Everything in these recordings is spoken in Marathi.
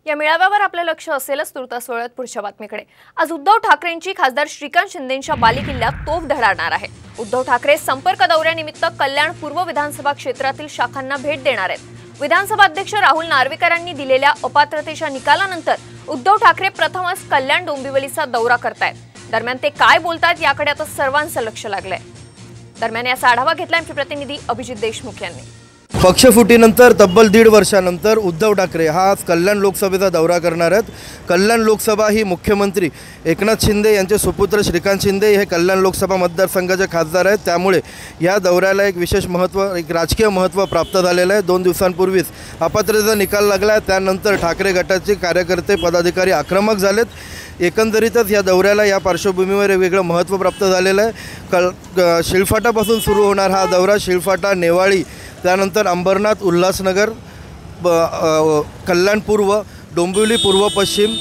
या मेळाव्यावर आपलं लक्ष असेलच. तुर्तास वळत पुढच्या बातमीकडे. आज उद्धव ठाकरेंची खासदार श्रीकांत शिंदेंच्या बालेकिल्ल्यात तोफ धडाडणार आहे. उद्धव ठाकरे संपर्क दौऱ्यानिमित्त कल्याण पूर्व विधानसभा क्षेत्रातील शाखांना भेट देणार आहेत. विधानसभा अध्यक्ष राहुल नार्वेकरांनी दिलेल्या अपात्रतेच्या निकालानंतर उद्धव ठाकरे प्रथमच कल्याण डोंबिवलीचा दौरा करतायत. दरम्यान ते काय बोलतात याकडे आता सर्वांचं लक्ष लागलंय. दरम्यान याचा आढावा घेतला आमचे प्रतिनिधी अभिजित देशमुख यांनी. पक्षफुटीनंतर तब्बल 1.5 वर्षानंतर उद्धव ठाकरे हा आज कल्याण लोकसभेचा दौरा करणार आहेत. कल्याण लोकसभा ही मुख्यमंत्री एकनाथ शिंदे यांचे सुपुत्र श्रीकांत शिंदे हे कल्याण लोकसभा मतदारसंघाचे खासदार आहेत. त्यामुळे या दौऱ्याला एक विशेष महत्त्व, एक राजकीय महत्त्व प्राप्त झालेलं आहे. 2 दिवसांपूर्वीच अपात्रतेचा निकाल लागला आहे. त्यानंतर ठाकरे गटाचे कार्यकर्ते पदाधिकारी आक्रमक झालेत. एकंदरीतच या दौऱ्याला या पार्श्वभूमीवर एक वेगळं महत्त्व प्राप्त झालेलं आहे. शिळफाटापासून सुरू होणार हा दौरा शिळफाटा, नेवाळी, त्यानंतर अंबरनाथ, उल्हासनगर, कल्याण पूर्व, डोंबिवली पूर्व पश्चिम,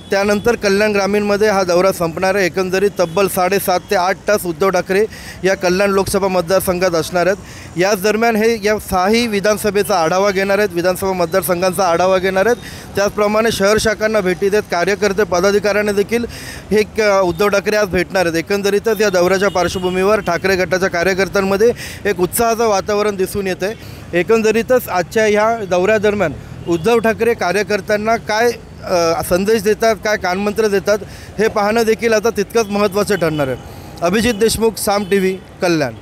त्यानंतर कल्याण ग्रामीणमध्ये हा दौरा संपणार आहे. एकंदरीत तब्बल 7.5 ते 8 तास उद्धव ठाकरे या कल्याण लोकसभा मतदारसंघात असणार आहेत. याच दरम्यान हे या 6ही विधानसभेचा आढावा घेणार आहेत, विधानसभा मतदारसंघांचा आढावा घेणार आहेत. त्याचप्रमाणे शहर शाखांना भेटी देत कार्यकर्ते पदाधिकाऱ्यांना देखील हे उद्धव ठाकरे आज भेटणार आहेत. एकंदरीतच या दौऱ्याच्या पार्श्वभूमीवर ठाकरे गटाच्या कार्यकर्त्यांमध्ये एक उत्साहाचं वातावरण दिसून येतं. एकंदरीतच आजच्या ह्या दौऱ्यादरम्यान उद्धव ठाकरे कार्यकर्त्यांना काय संदेश देतात, काय कानमंत्र देतात हे पाहणं देखील आता तितकंच महत्त्वाचं ठरणार आहे. अभिजित देशमुख, साम टीव्ही, कल्याण.